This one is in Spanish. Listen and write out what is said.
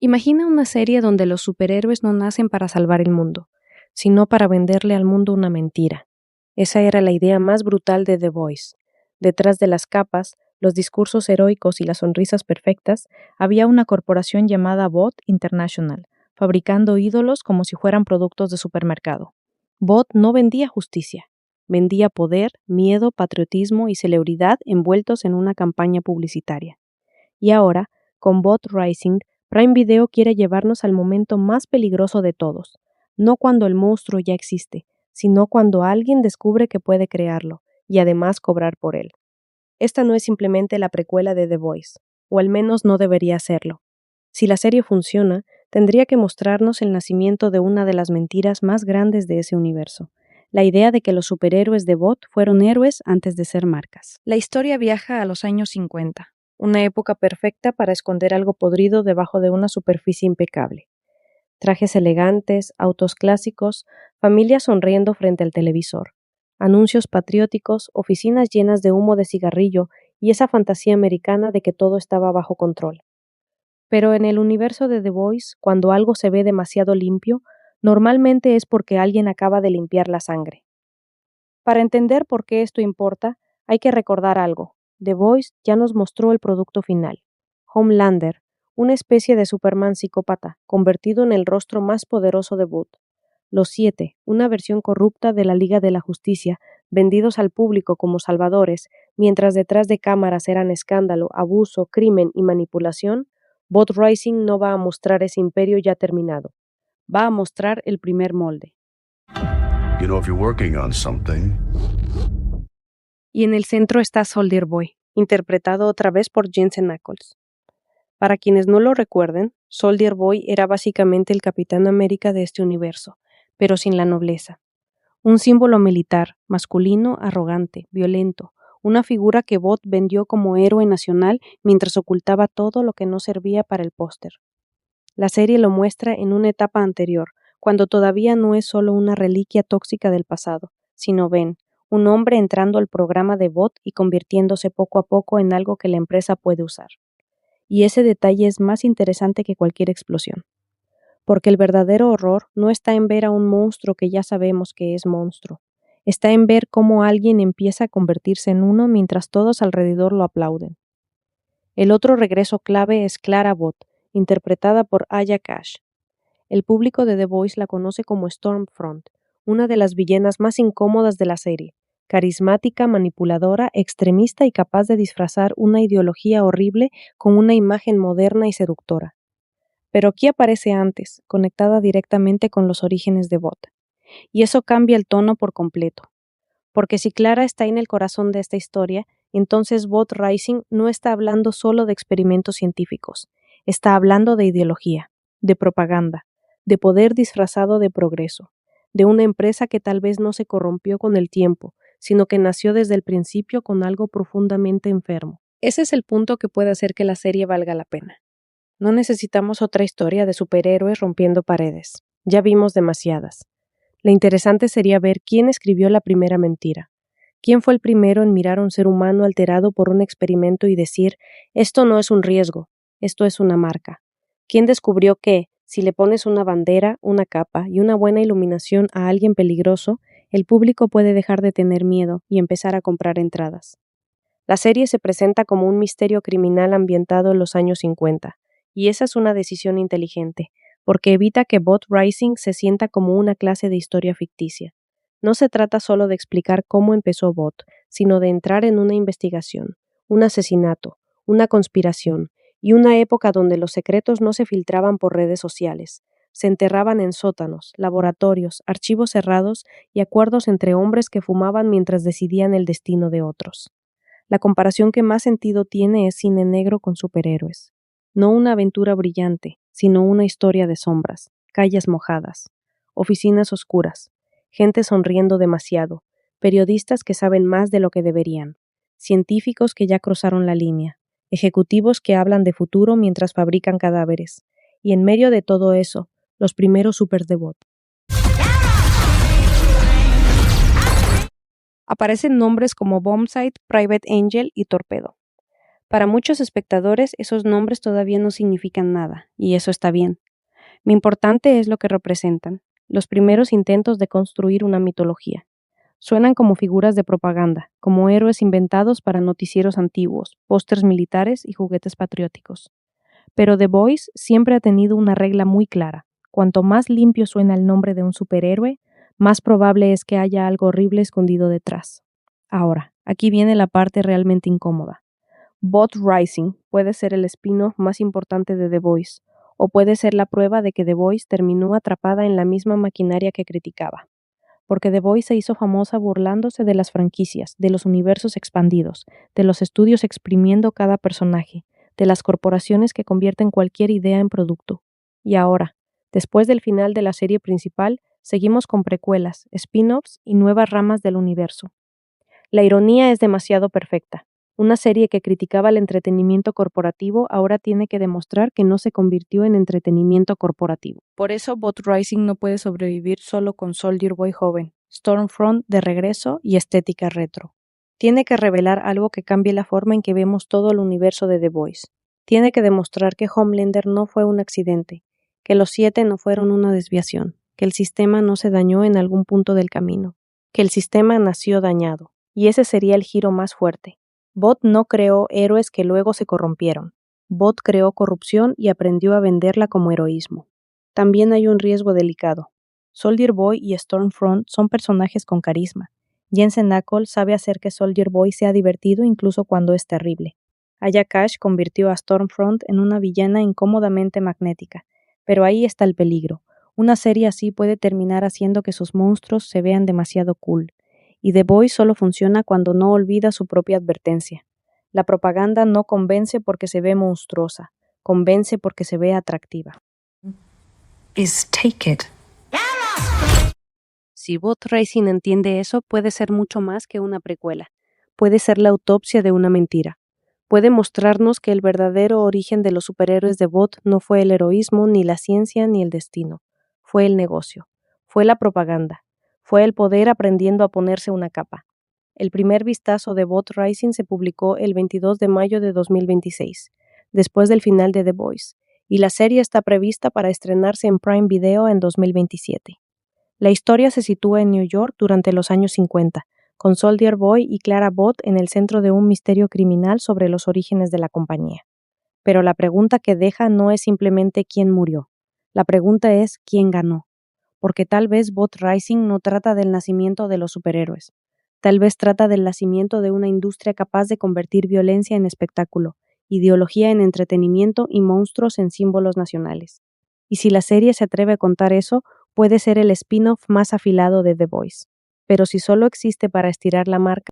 Imagina una serie donde los superhéroes no nacen para salvar el mundo, sino para venderle al mundo una mentira. Esa era la idea más brutal de The Voice. Detrás de las capas, los discursos heroicos y las sonrisas perfectas, había una corporación llamada Vought International, fabricando ídolos como si fueran productos de supermercado. Vought no vendía justicia, vendía poder, miedo, patriotismo y celebridad envueltos en una campaña publicitaria. Y ahora, con Vought Rising, Prime Video quiere llevarnos al momento más peligroso de todos, no cuando el monstruo ya existe, sino cuando alguien descubre que puede crearlo, y además cobrar por él. Esta no es simplemente la precuela de The Voice, o al menos no debería serlo. Si la serie funciona, tendría que mostrarnos el nacimiento de una de las mentiras más grandes de ese universo, la idea de que los superhéroes de Vought fueron héroes antes de ser marcas. La historia viaja a los años 50, una época perfecta para esconder algo podrido debajo de una superficie impecable. Trajes elegantes, autos clásicos, familias sonriendo frente al televisor, anuncios patrióticos, oficinas llenas de humo de cigarrillo y esa fantasía americana de que todo estaba bajo control. Pero en el universo de The Voice, cuando algo se ve demasiado limpio, normalmente es porque alguien acaba de limpiar la sangre. Para entender por qué esto importa, hay que recordar algo. The Voice ya nos mostró el producto final. Homelander, una especie de Superman psicópata, convertido en el rostro más poderoso de Vought. Los Siete, una versión corrupta de la Liga de la Justicia, vendidos al público como salvadores, mientras detrás de cámaras eran escándalo, abuso, crimen y manipulación. Vought Rising no va a mostrar ese imperio ya terminado. Va a mostrar el primer molde. You know, if you're working on something. Y en el centro está Soldier Boy, interpretado otra vez por Jensen Ackles. Para quienes no lo recuerden, Soldier Boy era básicamente el Capitán América de este universo, pero sin la nobleza. Un símbolo militar, masculino, arrogante, violento, una figura que Vought vendió como héroe nacional mientras ocultaba todo lo que no servía para el póster. La serie lo muestra en una etapa anterior, cuando todavía no es solo una reliquia tóxica del pasado, sino Ben, un hombre entrando al programa de Vought y convirtiéndose poco a poco en algo que la empresa puede usar. Y ese detalle es más interesante que cualquier explosión. Porque el verdadero horror no está en ver a un monstruo que ya sabemos que es monstruo. Está en ver cómo alguien empieza a convertirse en uno mientras todos alrededor lo aplauden. El otro regreso clave es Clara Vought, interpretada por Aya Cash. El público de The Voice la conoce como Stormfront, una de las villanas más incómodas de la serie, carismática, manipuladora, extremista y capaz de disfrazar una ideología horrible con una imagen moderna y seductora. Pero aquí aparece antes, conectada directamente con los orígenes de Vought. Y eso cambia el tono por completo. Porque si Clara está en el corazón de esta historia, entonces Vought Rising no está hablando solo de experimentos científicos, está hablando de ideología, de propaganda, de poder disfrazado de progreso, de una empresa que tal vez no se corrompió con el tiempo, sino que nació desde el principio con algo profundamente enfermo. Ese es el punto que puede hacer que la serie valga la pena. No necesitamos otra historia de superhéroes rompiendo paredes. Ya vimos demasiadas. Lo interesante sería ver quién escribió la primera mentira. ¿Quién fue el primero en mirar a un ser humano alterado por un experimento y decir, esto no es un riesgo, esto es una marca? ¿Quién descubrió que, si le pones una bandera, una capa y una buena iluminación a alguien peligroso, el público puede dejar de tener miedo y empezar a comprar entradas? La serie se presenta como un misterio criminal ambientado en los años 50, y esa es una decisión inteligente, porque evita que Vought Rising se sienta como una clase de historia ficticia. No se trata solo de explicar cómo empezó Vought, sino de entrar en una investigación, un asesinato, una conspiración, y una época donde los secretos no se filtraban por redes sociales, se enterraban en sótanos, laboratorios, archivos cerrados y acuerdos entre hombres que fumaban mientras decidían el destino de otros. La comparación que más sentido tiene es cine negro con superhéroes. No una aventura brillante, sino una historia de sombras, calles mojadas, oficinas oscuras, gente sonriendo demasiado, periodistas que saben más de lo que deberían, científicos que ya cruzaron la línea, ejecutivos que hablan de futuro mientras fabrican cadáveres, y en medio de todo eso, los primeros supers de Vought. Aparecen nombres como Bombsight, Private Angel y Torpedo. Para muchos espectadores, esos nombres todavía no significan nada, y eso está bien. Lo importante es lo que representan, los primeros intentos de construir una mitología. Suenan como figuras de propaganda, como héroes inventados para noticieros antiguos, pósters militares y juguetes patrióticos. Pero The Voice siempre ha tenido una regla muy clara. Cuanto más limpio suena el nombre de un superhéroe, más probable es que haya algo horrible escondido detrás. Ahora, aquí viene la parte realmente incómoda. Bot Rising puede ser el spin-off más importante de The Voice, o puede ser la prueba de que The Voice terminó atrapada en la misma maquinaria que criticaba. Porque The Voice se hizo famosa burlándose de las franquicias, de los universos expandidos, de los estudios exprimiendo cada personaje, de las corporaciones que convierten cualquier idea en producto. Y ahora, después del final de la serie principal, seguimos con precuelas, spin-offs y nuevas ramas del universo. La ironía es demasiado perfecta. Una serie que criticaba el entretenimiento corporativo ahora tiene que demostrar que no se convirtió en entretenimiento corporativo. Por eso Bot Rising no puede sobrevivir solo con Soldier Boy joven, Stormfront de regreso y estética retro. Tiene que revelar algo que cambie la forma en que vemos todo el universo de The Voice. Tiene que demostrar que Homelander no fue un accidente, que los 7 no fueron una desviación, que el sistema no se dañó en algún punto del camino, que el sistema nació dañado. Y ese sería el giro más fuerte. Bot no creó héroes que luego se corrompieron. Bot creó corrupción y aprendió a venderla como heroísmo. También hay un riesgo delicado. Soldier Boy y Stormfront son personajes con carisma. Jensen Ackles sabe hacer que Soldier Boy sea divertido incluso cuando es terrible. Aya Cash convirtió a Stormfront en una villana incómodamente magnética. Pero ahí está el peligro. Una serie así puede terminar haciendo que sus monstruos se vean demasiado cool. Y The Voice solo funciona cuando no olvida su propia advertencia. La propaganda no convence porque se ve monstruosa, convence porque se ve atractiva. Take it. Si Bot Racing entiende eso, puede ser mucho más que una precuela. Puede ser la autopsia de una mentira. Puede mostrarnos que el verdadero origen de los superhéroes de Bot no fue el heroísmo, ni la ciencia, ni el destino. Fue el negocio. Fue la propaganda. Fue el poder aprendiendo a ponerse una capa. El primer vistazo de Bot Rising se publicó el 22 de mayo de 2026, después del final de The Voice, y la serie está prevista para estrenarse en Prime Video en 2027. La historia se sitúa en New York durante los años 50, con Soldier Boy y Clara Bot en el centro de un misterio criminal sobre los orígenes de la compañía. Pero la pregunta que deja no es simplemente quién murió. La pregunta es quién ganó. Porque tal vez Bot Rising no trata del nacimiento de los superhéroes. Tal vez trata del nacimiento de una industria capaz de convertir violencia en espectáculo, ideología en entretenimiento y monstruos en símbolos nacionales. Y si la serie se atreve a contar eso, puede ser el spin-off más afilado de The Voice. Pero si solo existe para estirar la marca,